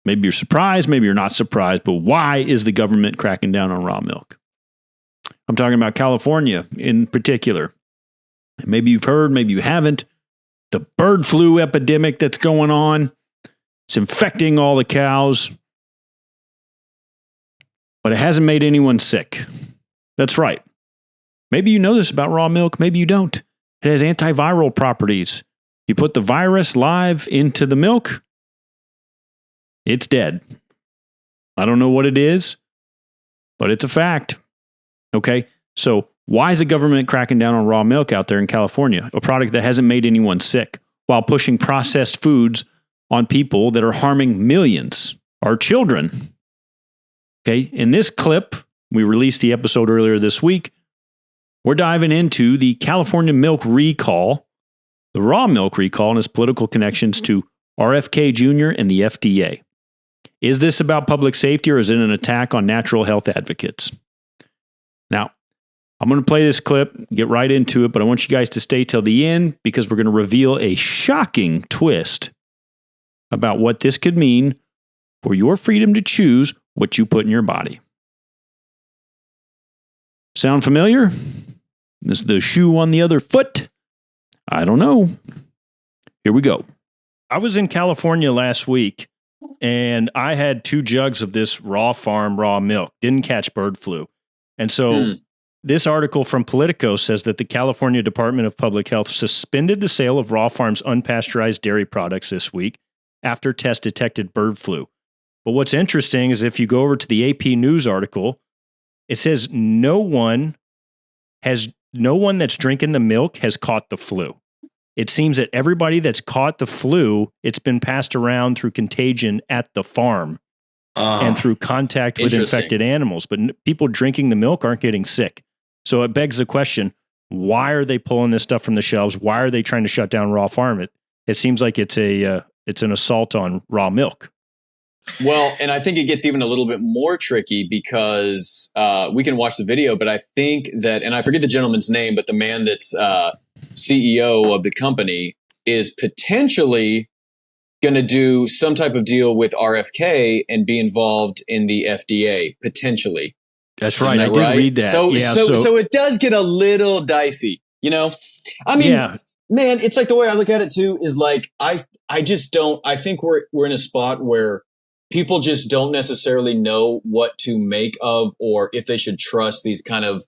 Maybe you're surprised, maybe you're not surprised, but why is the government cracking down on raw milk? I'm talking about California in particular. Maybe you've heard, maybe you haven't. The bird flu epidemic that's going on. It's infecting all the cows. But it hasn't made anyone sick. That's right. Maybe you know this about raw milk, maybe you don't. It has antiviral properties. You put the virus live into the milk, it's dead. I don't know what it is, but it's a fact. Okay, so why is the government cracking down on raw milk out there in California, a product that hasn't made anyone sick, while pushing processed foods on people that are harming millions, our children? Okay, in this clip, we released the episode earlier this week. We're diving into the California milk recall, the raw milk recall, and its political connections to RFK Jr. and the FDA. Is this about public safety or is it an attack on natural health advocates? Now, I'm going to play this clip, get right into it, but I want you guys to stay till the end because we're going to reveal a shocking twist about what this could mean for your freedom to choose what you put in your body. Sound familiar? Is the shoe on the other foot? I don't know. Here we go. I was in California last week, and I had 2 jugs of this raw farm raw milk. Didn't catch bird flu. And so this article from Politico says that the California Department of Public Health suspended the sale of raw farms unpasteurized dairy products this week after tests detected bird flu. But what's interesting is if you go over to the AP News article, it says no one that's drinking the milk has caught the flu. It seems that everybody that's caught the flu, it's been passed around through contagion at the farm and through contact with infected animals. But people drinking the milk aren't getting sick. So it begs the question, why are they pulling this stuff from the shelves? Why are they trying to shut down raw farm? It seems like it's an assault on raw milk. Well, and I think it gets even a little bit more tricky because we can watch the video, but I think that, and I forget the gentleman's name, but the man that's CEO of the company is potentially going to do some type of deal with RFK and be involved in the FDA, potentially. That's right. I did read that. So it does get a little dicey, you know? I mean, man, it's like the way I look at it too is like, I just don't, I think we're in a spot where people just don't necessarily know what to make of or if they should trust these kind of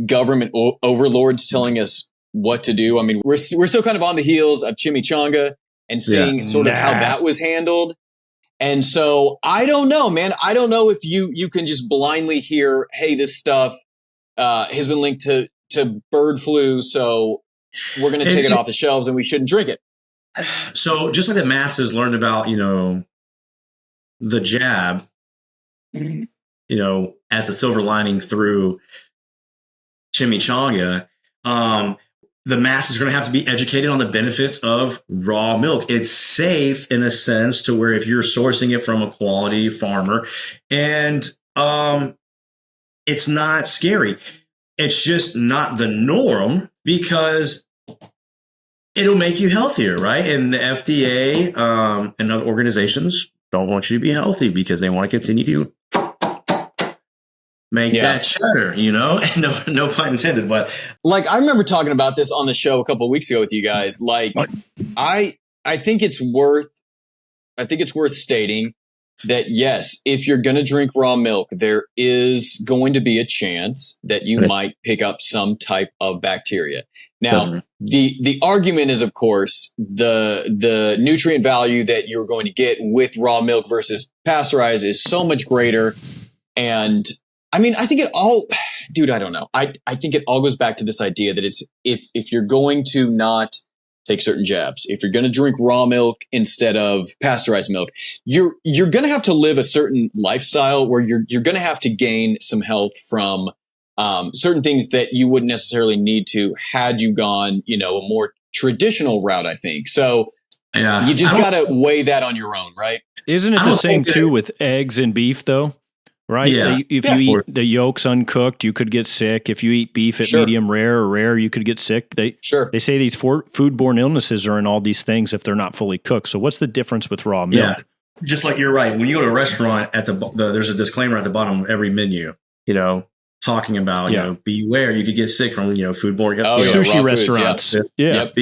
government overlords telling us what to do. I mean, we're still kind of on the heels of Chimichanga and seeing sort of how that was handled. And so I don't know, man. I don't know if you can just blindly hear, hey, this stuff has been linked to bird flu, so we're going to take it off the shelves and we shouldn't drink it. So just like the masses learned about, the jab, as the silver lining through Chimichanga, the masses are going to have to be educated on the benefits of raw milk. It's safe in a sense to where if you're sourcing it from a quality farmer and it's not scary. It's just not the norm because it'll make you healthier, right? And the FDA and other organizations don't want you to be healthy because they want to continue to make that cheddar, no pun intended. But like, I remember talking about this on the show a couple of weeks ago with you guys. Like, I think it's worth stating that yes, if you're going to drink raw milk, there is going to be a chance that you might pick up some type of bacteria. Now, the argument is, of course, the nutrient value that you're going to get with raw milk versus pasteurized is so much greater. And I mean, I think it all, dude, I don't know. I think it all goes back to this idea that it's, if you're going to not take certain jabs, if you're going to drink raw milk instead of pasteurized milk, you're going to have to live a certain lifestyle where you're going to have to gain some health from certain things that you wouldn't necessarily need to had you gone, a more traditional route, I think. So you just got to weigh that on your own, right? Isn't it the same too with eggs and beef though? Right? Yeah. If you eat the yolks uncooked, you could get sick. If you eat beef at medium rare or rare, you could get sick. They say these foodborne illnesses are in all these things if they're not fully cooked. So what's the difference with raw milk? just like you're right. When you go to a restaurant, there's a disclaimer at the bottom of every menu, talking about, beware, you could get sick from, foodborne. Sushi restaurants. Yep.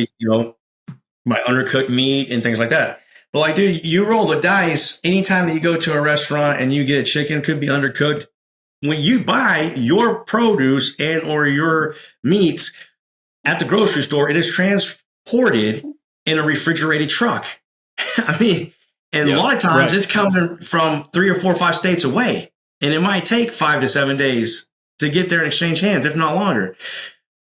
By undercooked meat and things like that. But like, dude, you roll the dice anytime that you go to a restaurant and you get chicken, could be undercooked. When you buy your produce and or your meats at the grocery store, it is transported in a refrigerated truck. I mean, and a lot of times it's coming from 3 or 4 or 5 states away. And it might take 5 to 7 days to get there and exchange hands, if not longer.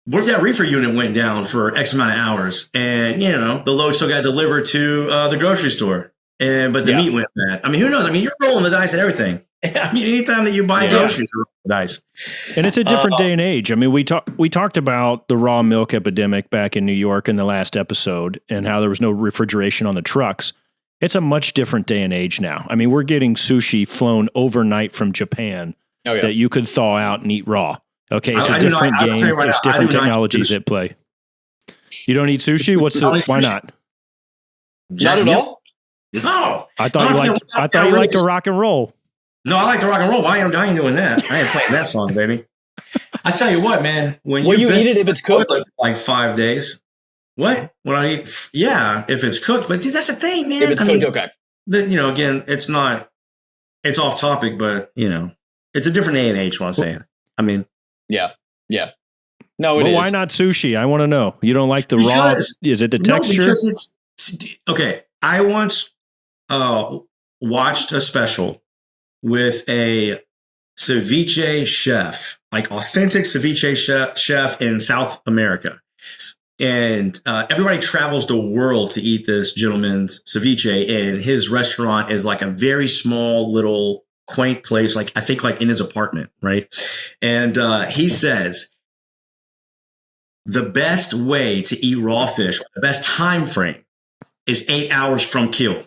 What if that reefer unit went down for X amount of hours and, the load still got delivered to the grocery store, but the meat went bad? I mean, who knows? I mean, you're rolling the dice at everything. I mean, anytime that you buy groceries, you're rolling the dice. And it's a different day and age. I mean, we talked about the raw milk epidemic back in New York in the last episode and how there was no refrigeration on the trucks. It's a much different day and age now. I mean, we're getting sushi flown overnight from Japan that you could thaw out and eat raw. Okay, it's a different game. There's different technologies at play. You don't eat sushi? Why not? Not at all? No. I thought you liked to rock and roll. No, I like to rock and roll. Why ain't doing that? I ain't playing that song, baby. I tell you what, man. When you eat it if it's cooked? Like 5 days. What? When I eat? Yeah, if it's cooked. But dude, that's the thing, man. If it's cooked, okay. Again, it's not. It's off topic, but it's a different day and age. What I'm saying. I mean. Yeah. No, it is. Why not sushi? I want to know. You don't like the raw? Is it the texture? Because it's okay. I once watched a special with a ceviche chef, like authentic ceviche chef in South America. And everybody travels the world to eat this gentleman's ceviche. And his restaurant is like a very small little quaint place, like I think like in his apartment, right? And he says the best way to eat raw fish, the best time frame is 8 hours from kill.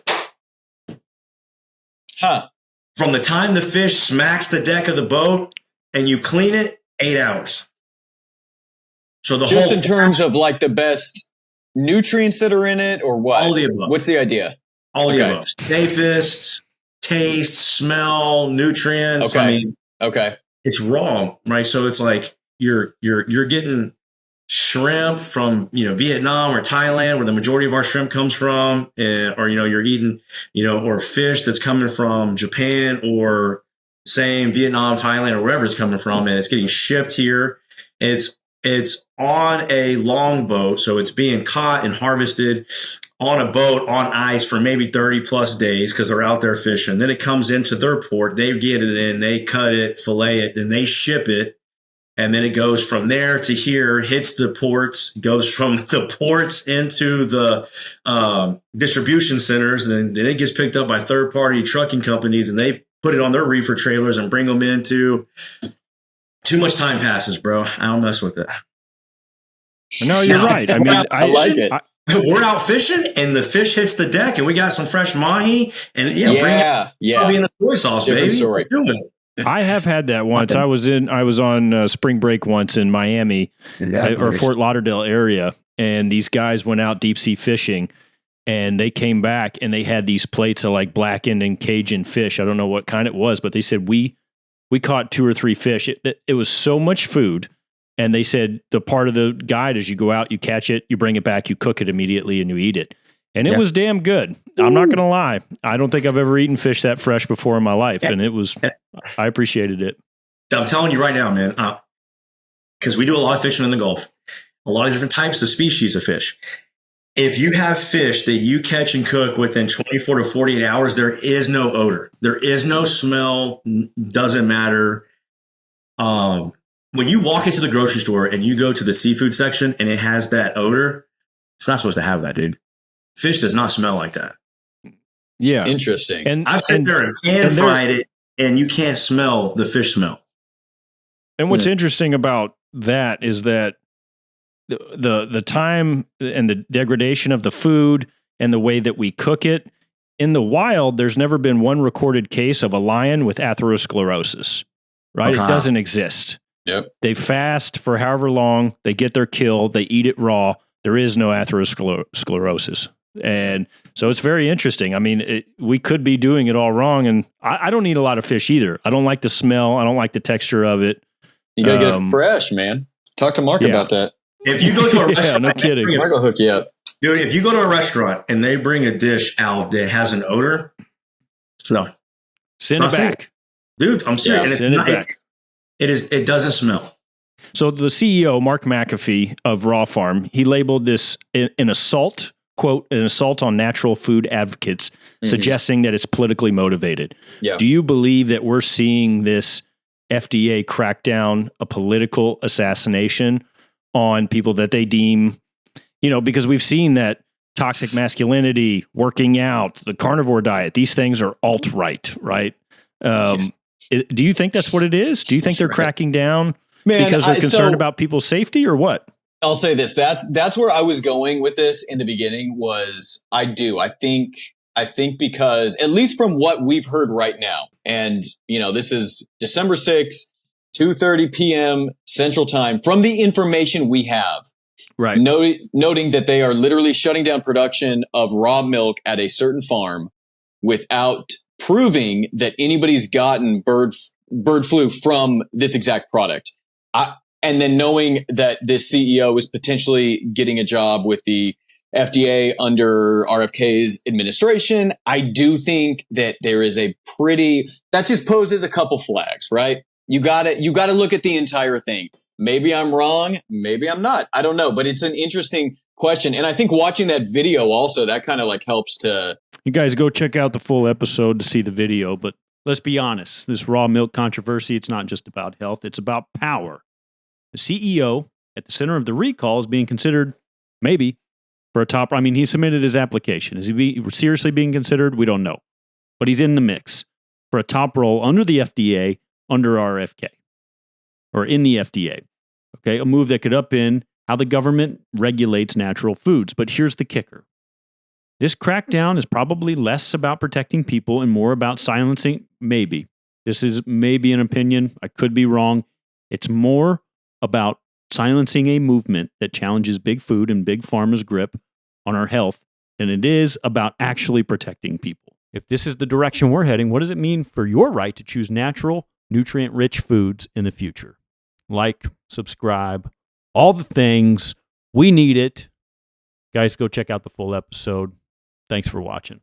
From the time the fish smacks the deck of the boat and you clean it, 8 hours. So just in terms of like the best nutrients that are in it, or what? All the above. What's the idea? All the above. Safest, taste, smell, nutrients. Okay. I mean, it's raw, right? So it's like you're getting shrimp from Vietnam or Thailand, where the majority of our shrimp comes from, or you're eating or fish that's coming from Japan or same Vietnam, Thailand, or wherever it's coming from, and it's getting shipped here. It's on a long boat, so it's being caught and harvested on a boat on ice for maybe 30 plus days because they're out there fishing. Then it comes into their port. They get it in, they cut it, fillet it, then they ship it. And then it goes from there to here, hits the ports, goes from the ports into the distribution centers, and then it gets picked up by third-party trucking companies, and they put it on their reefer trailers and bring them into. Too much time passes, bro. I don't mess with it. No, you're right. I mean, I like it. We're out fishing, and the fish hits the deck, and we got some fresh mahi, and bring it. I'll be in the soy sauce, different baby. Story. I have had that once. I was on spring break once in Miami or Fort Lauderdale area, and these guys went out deep sea fishing, and they came back and they had these plates of like blackened and Cajun fish. I don't know what kind it was, but they said we caught 2 or 3 fish. It was so much food. And they said the part of the guide is you go out, you catch it, you bring it back, you cook it immediately, and you eat it. And it was damn good. I'm not going to lie. I don't think I've ever eaten fish that fresh before in my life. And I appreciated it. I'm telling you right now, man, because we do a lot of fishing in the Gulf, a lot of different types of species of fish. If you have fish that you catch and cook within 24 to 48 hours, there is no odor. There is no smell. Doesn't matter. When you walk into the grocery store and you go to the seafood section and it has that odor, it's not supposed to have that, dude. Fish does not smell like that. Yeah. Interesting. And I've sat there and pan-fried it, and you can't smell the fish smell. And what's interesting about that is that the time and the degradation of the food and the way that we cook it, in the wild, there's never been one recorded case of a lion with atherosclerosis, right? It doesn't exist. Yep. They fast for however long, they get their kill, they eat it raw. There is no atherosclerosis. And So it's very interesting. I mean, we could be doing it all wrong. And I don't eat a lot of fish either. I don't like the smell. I don't like the texture of it. You got to get it fresh, man. Talk to Mark about that. If you go to a restaurant, no kidding. Mark will hook you up. Dude, if you go to a restaurant and they bring a dish out that has an odor, no. Send it back. Dude, I'm serious. And it's send not, it back. It doesn't smell. So the CEO, Mark McAfee of Raw Farm, he labeled this an assault, quote, an assault on natural food advocates, suggesting that it's politically motivated. Yeah. Do you believe that we're seeing this FDA crackdown a political assassination on people that they deem, because we've seen that toxic masculinity, working out, the carnivore diet, these things are alt-right, right? Do you think that's what it is? Do you think they're cracking down because they're concerned about people's safety or what? I'll say this. That's where I was going with this in the beginning was I think because at least from what we've heard right now, and this is December 6th, 2:30 p.m. Central Time from the information we have. Right. Noting that they are literally shutting down production of raw milk at a certain farm without proving that anybody's gotten bird flu from this exact product. And then knowing that this CEO is potentially getting a job with the FDA under RFK's administration, I do think that there is that just poses a couple flags, right? You got to look at the entire thing. Maybe I'm wrong. Maybe I'm not. I don't know. But it's an interesting question. And I think watching that video also, that kind of helps to... You guys go check out the full episode to see the video. But let's be honest. This raw milk controversy, it's not just about health. It's about power. The CEO at the center of the recall is being considered maybe for a top... I mean, he submitted his application. Is he seriously being considered? We don't know. But he's in the mix for a top role under the FDA, under RFK. Or in the FDA, okay? A move that could upend how the government regulates natural foods. But here's the kicker. This crackdown is probably less about protecting people and more about silencing, maybe. This is maybe an opinion. I could be wrong. It's more about silencing a movement that challenges big food and big pharma's grip on our health than it is about actually protecting people. If this is the direction we're heading, what does it mean for your right to choose natural, nutrient-rich foods in the future? Like, subscribe, all the things. We need it. Guys, go check out the full episode. Thanks for watching.